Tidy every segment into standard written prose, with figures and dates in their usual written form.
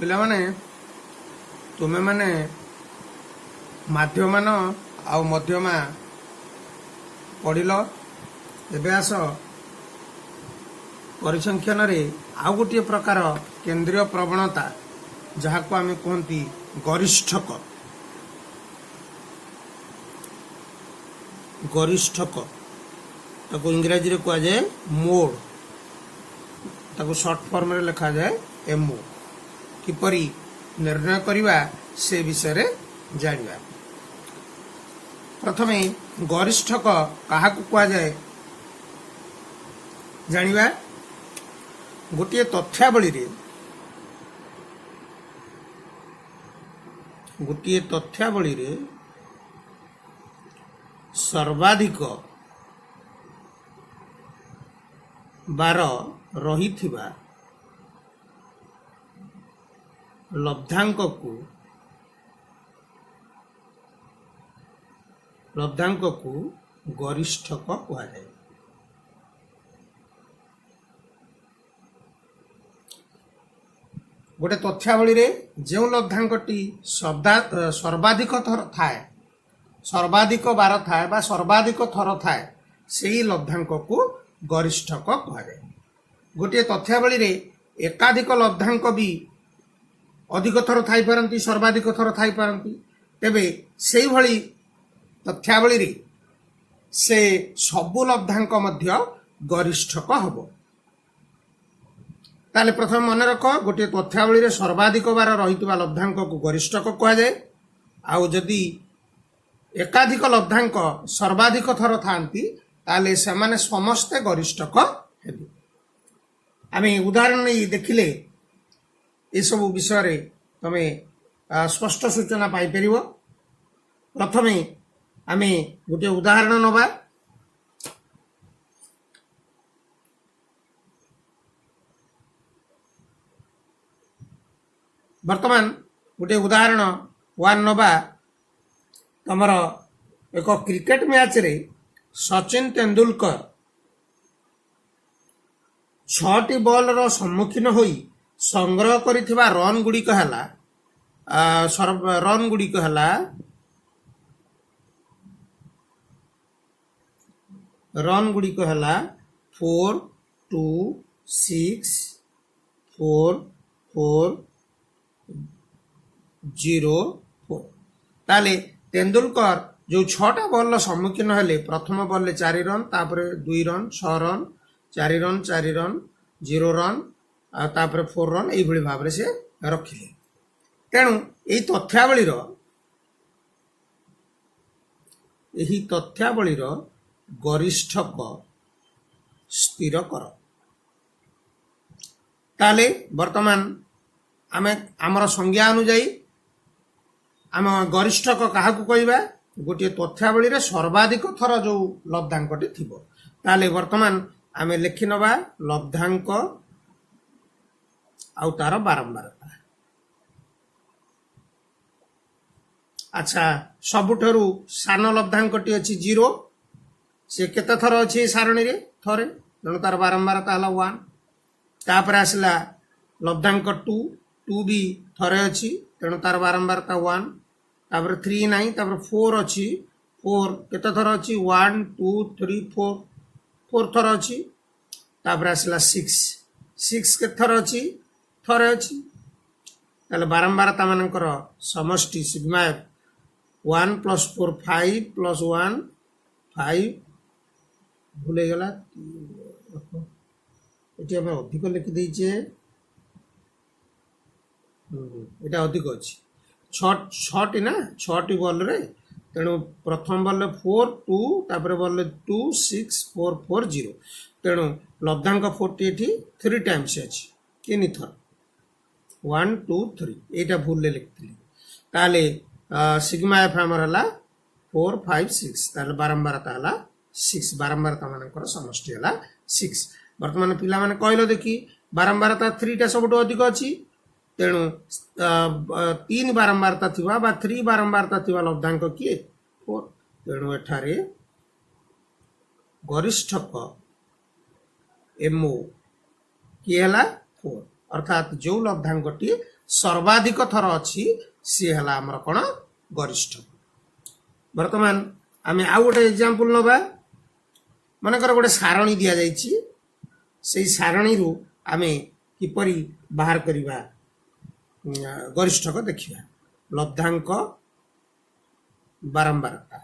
पिला माने तुमे माने माध्यमान आउ मध्यमा पढ़िल एबे आस परिसंख्यन रे आउ गोटे प्रकार केंद्रीय प्रवणता जहाँ को आम कहती गरिष्ठक गरिष्ठक ताको इंग्रजी रे कहा जाए मोड ताको शॉर्ट फॉर्म रे लिखा जाए एमओ किपरि निर्णय करिवा से विषय रे जानिबा। प्रथमे गरिष्ठक काहाकू कहा जाए जानिबा। गोटे तथ्यावली रे सर्वाधिक बार रहिथिबा लब्धांक को गरिष्ठक कहा जाए। गोटे तथ्यावली रे जो लब्धांकटी सर्वाधिक थर थाए सर्वाधिक बार थाए बा सर्वाधिक थर थाए सेही लब्धांक को गरिष्ठक कहा जाए। गोटे तथ्यावली रे एकाधिक लब्धांक भी अधिक थर थाई पारंती सर्वाधिक थर थाई पारंती तेबे सेही भली तथ्यावली रे से सबु लब्धांक मध्य गरिष्ठक हबो। ताले प्रथम मन रख गोटे तथ्यावली रे सर्वाधिक बार रहितबा लब्धांक को गरिष्ठक कहा जाए। आउ जदि एकाधिक लब्धांक सर्वाधिक थर थांती ताले सेमाने समस्ते गरिष्ठक हेबे। आमे उदाहरण नहीं देखिले ये सब विषय रे तमे स्पष्ट सूचना पाई परिबो। प्रथमे आमे गोटे उदाहरण नबा। वर्तमान गोटे उदाहरण वन नबा। तमर एक क्रिकेट मैच रे सचिन तेंदुलकर 6टी बॉल रो सम्मुखीन होई संग्रह करिथिबा रन गुडी कहला रन गुडी कहला 4 2 6 4 4 0 4। ताले तेंदुलकर जो 6टा बॉल सम्मुखीन हेले प्रथम बॉल ले 4 रन तापरे 2 run 6 run 4 run 4 run 0 run तापरे 4 रन एई भली भाबरे से रखिले। तेणु एही तथ्यावली रो गरिष्ठक स्थिर कर। ताले वर्तमान आमे आमर संज्ञा अनुଯାयी आम गरिष्ठक काहाकू कहबा गोटे तथ्यावली रे सर्वाधिक थर जो लब्धांकटी थिबो। ताले वर्तमान आमे लिखि नबा लब्धांक आउ तार बारंबारता। अच्छा सबुठरू सान लब्धांकटी अछि 0 से केते थर अछि सारणी रे थरे तेणु तार बारंबारता हला 1। तापर आसला लब्धांक 2 भी थरे अछि तेणु तार बारंबारता 1। तापर 3 नाही तापर 4 अछि 4 केते थर अछि 1 2 3 4 थर अछि। तापर आसला 6 के थर अछि थरे अछि। ताले बारंबारता मानकर समष्टि सिग्मा 1 + 4 5 + 1 5 भूले गला एटी हम अधिक लिखि दैछे एटा अधिक अछि 6टी ना 6टी बॉल रे तेणु प्रथम बॉल 4 2 तापर बॉल 2 6 4 4 0 तेणु लब्धांक 40 एठी 3 टाइम्स अछि 3 थर 1 2 3 एटा भूल ले लिखिली। ताले सिग्मा एफ हमर हला 4 5 6 ताले बारंबारता हला 6 बारंबारता मानकर समष्टि हला 6। वर्तमान पिला माने कहलो देखि बारंबारता 3 टा सबटो अधिक अछि तेणु 3 बारंबारता थिबा बा 3 बारंबारता थिबा लब्धांक किए 4 तेणु एठारे गरिष्ठक एमओ किए हला 4 अर्थात जो लब्धांकटी सर्वाधिक थर अच्छी सी है आमर कौन गरिष्ठ। बर्तमान आम आउ गोटे एग्जांपल नवा मनकर गोटे सारणी दि जाइए से सारणी रु आम किपरि बाहर करवा गरिष्ठक देखिए लब्धांक बारंबारता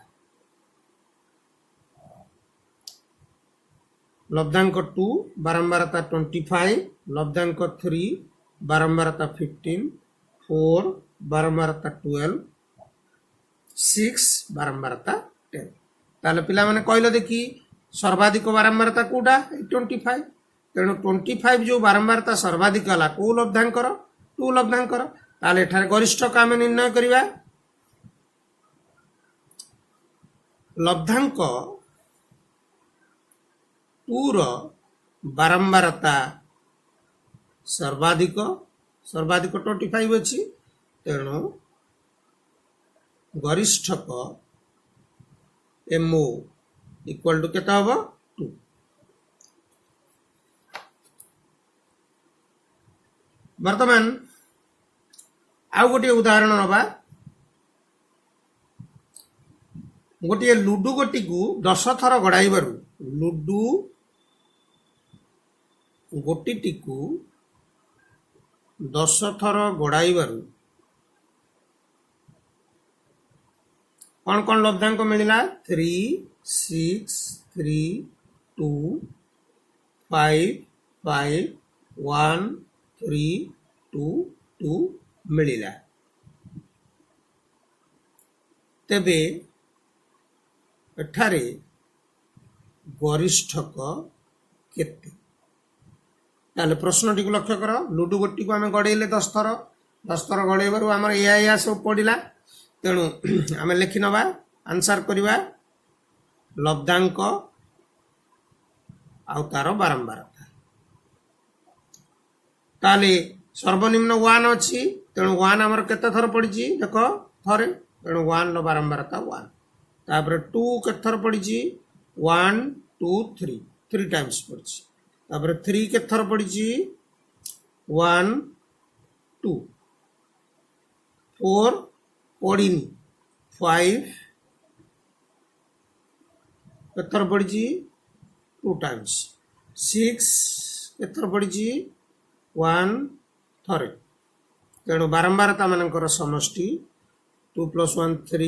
लब्धांक 2 बारंबारता 25 लब्धांक 3 बारंबारता 15 4 बारंबारता 12 6 बारंबारता 10 ताले पिला माने कहलो देखी सर्वाधिक बारंबारता कोडा 25 तेणु 25 जो बारंबारता सर्वाधिक हला को लब्धांकर 2 लब्धांकर ताले एठारे गरिष्ठक आमे निर्णय करिवा लब्धांक 2 रो बारंबारता सर्वाधिक सर्वाधिक 25 अच्छी तेणु गरिष्ठक एमओ इक्वल टू केता हबो 2। वर्तमान आउ गोटे उदाहरण नबा गोटे लुडु गोटी को 10 थर गड़ाइबारु लुडु गोटी को 10 थर गड़ाइबारु कौन कौन लब्धांक मिलला 3 6 3 2 5 5 1 3 2 2 मिलला तेबे एठारे गरिष्ठक केते ताले प्रश्न टी लक्ष्य कर लुडु गोटी को आम गड़ेले 10 थर गड़ेबार आम या सब पड़ा तेणु आम लिखि नवा आंसर करवा लब्धांक आउ तार बारंबारता ताले सर्वनिम्न 1 अच्छी तेणु 1 आमर केते थर पड़ी देख थरे तेणु 1 रो बारंबारता 1 तापर 2 केते थर पड़ी 1 2 3 टाइम्स पड़ी तापर 3 केते थर पड़ी 1 2 4 पड़ी 5 केते थर पड़ी 2 टाइम्स 6 केते थर पड़ी 1 थरे तेणु बारंबारता मानकर समष्टि 2 + 1 3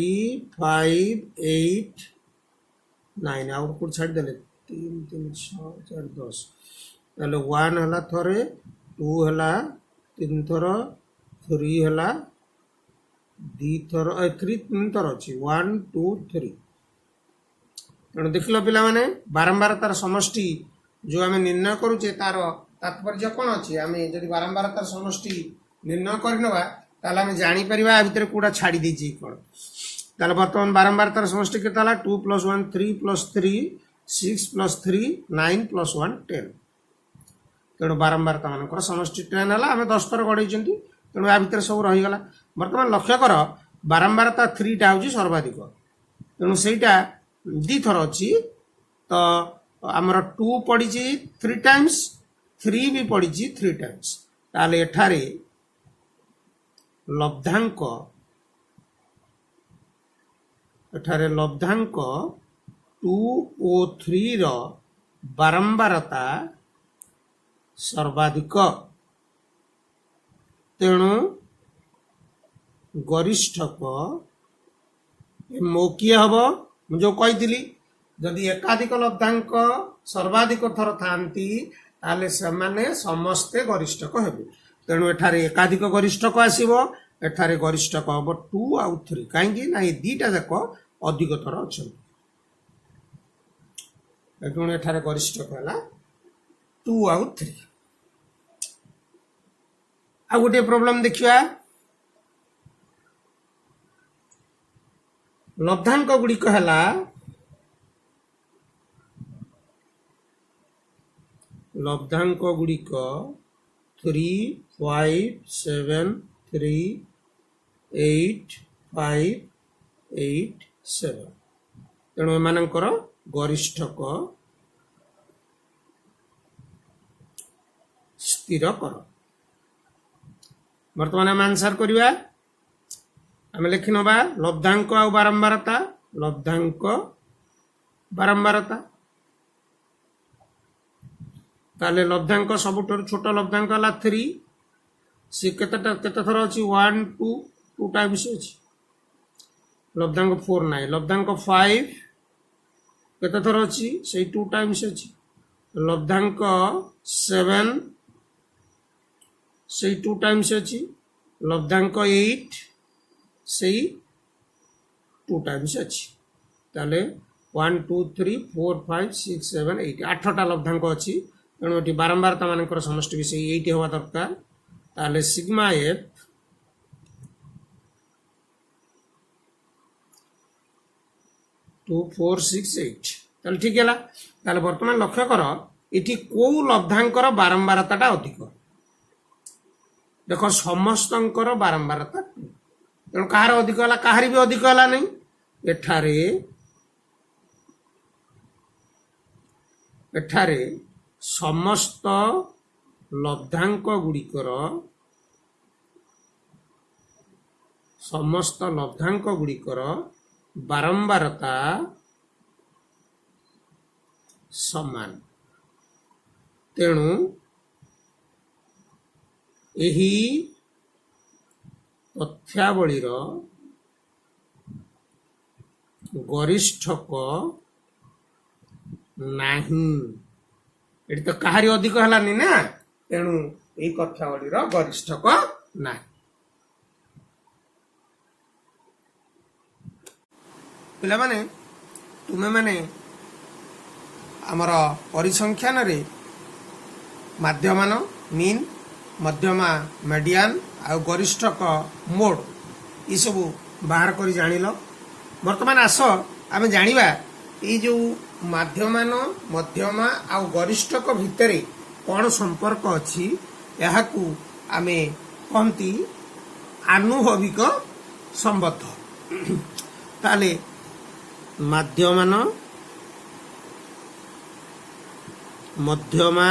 5 8 9 आउ को छाड़ देले 3 3 6 4 10 ताले 1 हला थरे 2 हला 3 थर 3 हला 2 थर 3 थर अछि 1 2 3 तेणु देखिल पिला माने बारंबारतार समष्टि जो आम निर्णय करूचे तार तात्पर्य कौन अच्छी आम जब बारंबारतार समष्टि निर्णय करनवा ताले आम जानी परिबा आ भितर कोडा छाड़ी देछि कोन ताले वर्तमान बारंबारतार समष्टि केता हला 2 + 1 3 + 3 6 + 3 9 + 1 10 तेणु बारंबारता मानकर समष्टि 10 हला आम 10 थर गड़ेइछंती तेणु आ भितर सब रही गला। वर्तमान लक्ष्य कर बारंबारता 3 टा होची सर्वाधिक तेणु सेटा 2 थर अछि तो आमर 2 पड़ी 3 टाइम्स 3 भी पड़ी 3 टाइम्स ताले एठारे लब्धांक 2 और 3 रो बारंबारता सर्वाधिक तेणु गरिष्ठक मौकिय हम जो कही जदि एकाधिक लब्धांक सर्वाधिक थर थांती ताले सेमाने समस्ते गरिष्ठक हेबे तेणु एठारे एकाधिक गरिष्ठक आसीबो एठारे गरिष्ठक हम 2 आउ 3 कहीं ना ये दीटा जाक अधिक थर अच्छा तेणु एठारे गरिष्ठक है 2 आउ 3। आ गोटे प्रोब्लेम देखिया लब्धांक गुड़िक है लब्धांक गुड़िक 3 5 7 3 8 5 8 7 तेणु एमानकर गरिष्ठक स्थिर कर बर्तमान आम आंसर करवा आम लिखि नवा लब्धांक आ बारंबारता लब्धांक बारंबारता ताले लब्धांक सबुठारु छोट लब्धांक है 3 सी केते थर अच्छी 1 2 2 टाइम्स अच्छी लब्धांक 4 ना लब्धांक 5 केते थर अच्छी से 2 टाइम्स अच्छी लब्धांक 7 से 2 टाइम्स अच्छी लब्धांक 8 से 2 टाइम्स अच्छी ताले 1 2 3 4 5 6 7 8 8टा लब्धांक अच्छी तेणु ये बारंबारता मानकर समष्टि भी से 8 हवा दरकार ताले सिग्मा एफ 2 4 6 8 ताले ठीक है ताले वर्तमान लक्ष्य कर इटी को लब्धांकर बारंबारता अधिक देख समस्तंकर बारंबारता तेणु कहार अधिक है कहार भी अधिक है नहीं एठारे समस्त लब्धांक गुड़िकर बारंबारता समान तेणु एही तथ्यावलीर गरिष्ठक नाही ये तो कहारी अधिक है ना तेणु यही तथ्यावलीर गरिष्ठक ना पिला माने तुमे माने आमर परिसंख्यान रे माध्यमान मीन मध्यमा मीडियन आ गरिष्ठक मोड ये सब बाहर कर जानिल वर्तमान आस आम जानिबा ये जो माध्यमान मध्यमा आ गरिष्ठक भितर कौन संपर्क अच्छी यह आमे कहती आनुभविक संबद्ध ताले माध्यमान मध्यमा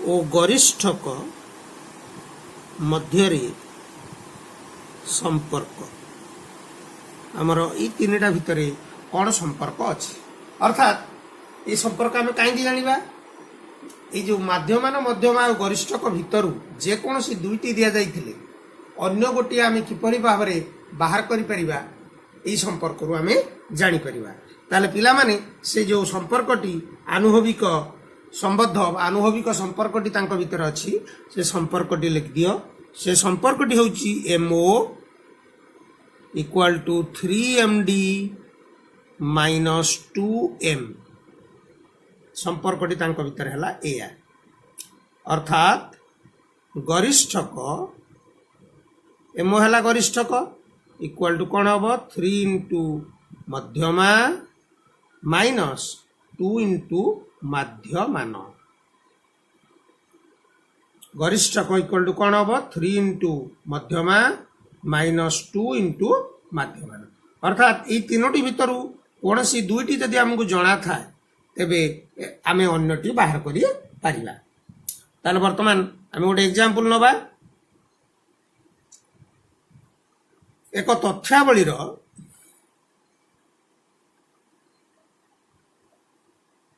और गरिष्ठक मध्य संपर्क आमर ये तीनटा भितर कौन संपर्क अच्छी अर्थात ये संपर्क आम कहीं जाना ये जो माध्यमान मध्यमा और गरिष्ठक भितर जेकोसी दुईटी दि जाइए अन्य गोटे आम किपरि भाव में बाहर करिपरिबा यही संपर्क आम जापर ताले पिला माने से जो संपर्कटी आनुभविक संबद्ध आनुभविक संपर्कटी तांको भीतर अच्छी से संपर्कटी लिख दियो से संपर्कटी होची MO equal to 3MD minus 2M संपर्कटी तांको भीतर हैला एया अर्थात गरिष्ठक MO हैला गरिष्ठक इक्वल टू कौन हम 3 इंटू मध्यमा माइनस 2 इंटू माध्यमान गरिष्ठक इक्वल टू कौन हम 3 इंटू मध्यमा माइनस 2 इंटू माध्यमान अर्थात ये तीनोटी भितर कौन सी दुईटी जदि आमको जना था तेबे आमे अन्यटी बाहर करि पारिबा ताले वर्तमान आमे गोटे एग्जांपल नबा एक तथ्यावलीर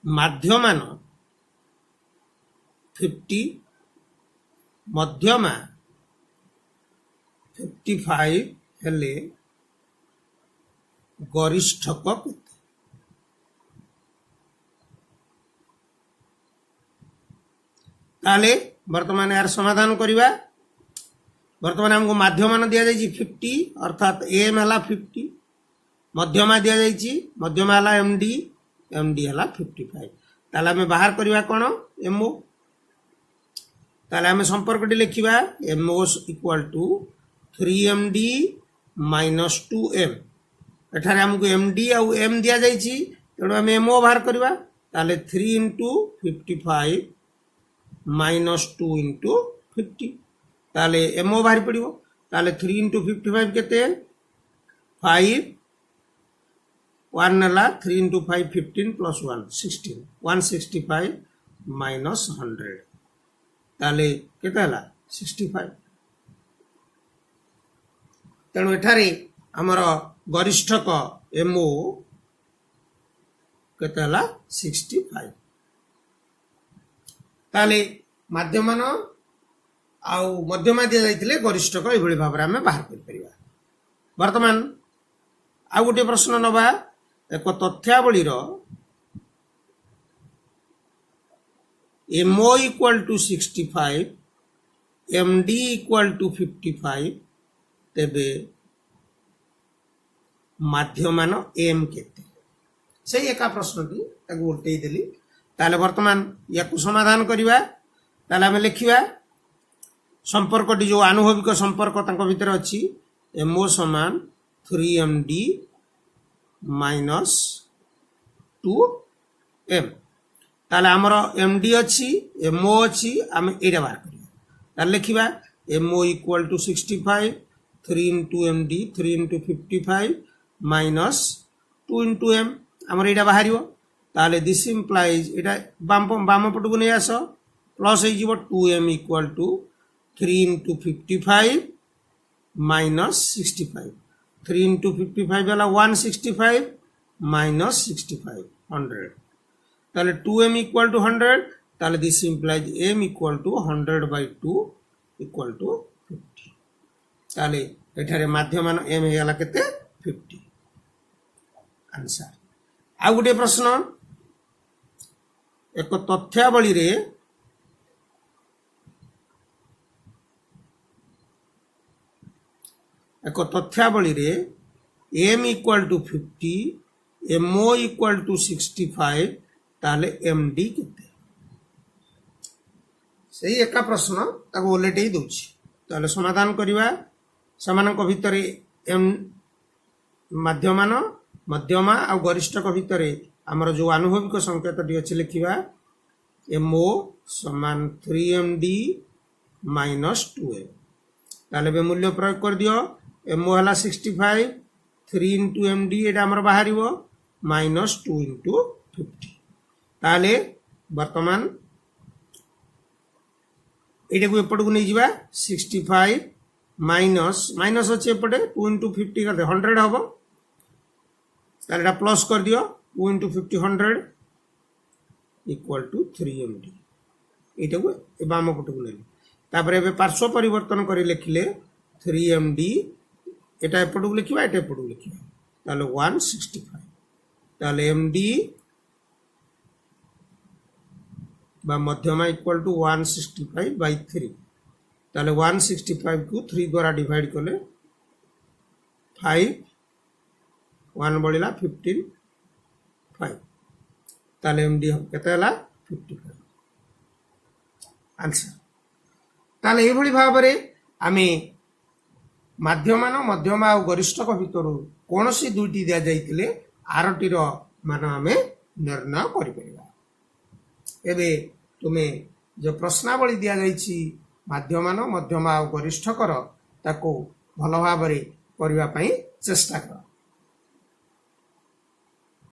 माध्यमान 50 मध्यमा 55 हेले गरिष्ठक केते ताले वर्तमान यार समाधान करिबा वर्तमान हमको माध्यमान दिया जाइए 50 अर्थात एम है 50 मध्यमा दिया जाइए मध्यमा है MD MD है 55 ताले हमें बाहर करवा कौन MO ताले हमें संपर्कटी लिखा MO equal to 3MD minus 2M एठारे हमको MD आउ M दिया जाइए तेणु आम MO बाहर करवा ताले 3 इंटू 55 माइनस 2 इंटू 50 ताले MO बाहर पड़ो ताले 3 इंटू 55 केते 5 1 नला 3 इंटू 5 15 प्लस 1 16 165 माइनस 100 ताले केते हला 65 तेणु एठारे आमर गरिष्ठक एमओ केते हला 65 ताले माध्यमान आउ मध्यमा दिया जाइतिले गरिष्ठक एभଳି भाबरे हमें बाहर कर परिबा। वर्तमान आ गोटे प्रश्न नबा एक तथ्यावली रो MO equal to 65 MD equal to 55 तेबे माध्यमान M केते से एका प्रश्नटी ताको उल्टै देली ताले वर्तमान याकु समाधान करिबा ताले हमें लिखिबा संपर्कटी जो आनुभविक संपर्क तांको भीतर अछि MO समान 3MD माइनस 2M ताले हमर MD अछि MO अछि हम एडा बाहर करिया ताले लिखिबा MO equal to 65 3 into MD 3 into 55 minus 2 into M हमर एडा बाहरियो ताले दिस इंप्लाइज एडा बाम पटको नै आसो प्लस हे जीवो 2M equal to 3 into 55 minus 65 3 into 55 वाला 165 minus 65 100 ताले 2M equal to 100 ताले this implies M equal to 100 by 2 equal to 50 ताले एठारे माध्यमान M हेला केते 50 आंसर। आ गुटे प्रश्न एक तथ्यावली रे एक तथ्यावली रे M equal to 50 MO equal to 65 ताले MD केते सही एका प्रश्न ताको ओलेटै दोछि ताले समाधान करिवा समानक भितरे M माध्यमान मध्यमा आ गरिष्ठक भितरे हमर जो अनुभविक संकेतटी अछि लिखिबा MO समान 3MD माइनस 2M ताले बे मूल्य प्रयोग कर दियो MO हला 65 3 into MD एटा हमर बाहरिबो माइनस 2 into 50 ताले वर्तमान एटा को एपट को नै जिबा 65 माइनस माइनस अछि एपटे 2 into 50 करते 100 हबो ताले एटा प्लस कर दियो 2 into 50 100 इक्वल टू 3MD एटा को ए बाम पट को लेली तापर एबे पार्श्व परिवर्तन करी लिखिले 3MD एटा एपट को लिखिबा एटा एपट को लिखिबा ताले 165 ताले MD बा मध्यमा इक्वल टू 165 by 3 ताले 165 को 3 द्वारा डिवाइड करले 5 1 बळिला 15 5 ताले MD केते हला 55 आंसर। ताले एभली भाबरे आमे माध्यमान मध्यमा आ गरिष्ठक भितरु कोनोसी दुईटी दिया जाइतिले आरटी रो मान आमे निर्णय करि परिबा। एबे तुमे जो प्रश्नावली दिया जाइछि माध्यमान मध्यमा आ गरिष्ठकर ताको भलो भाबरे करिबा पई चेष्टा कर।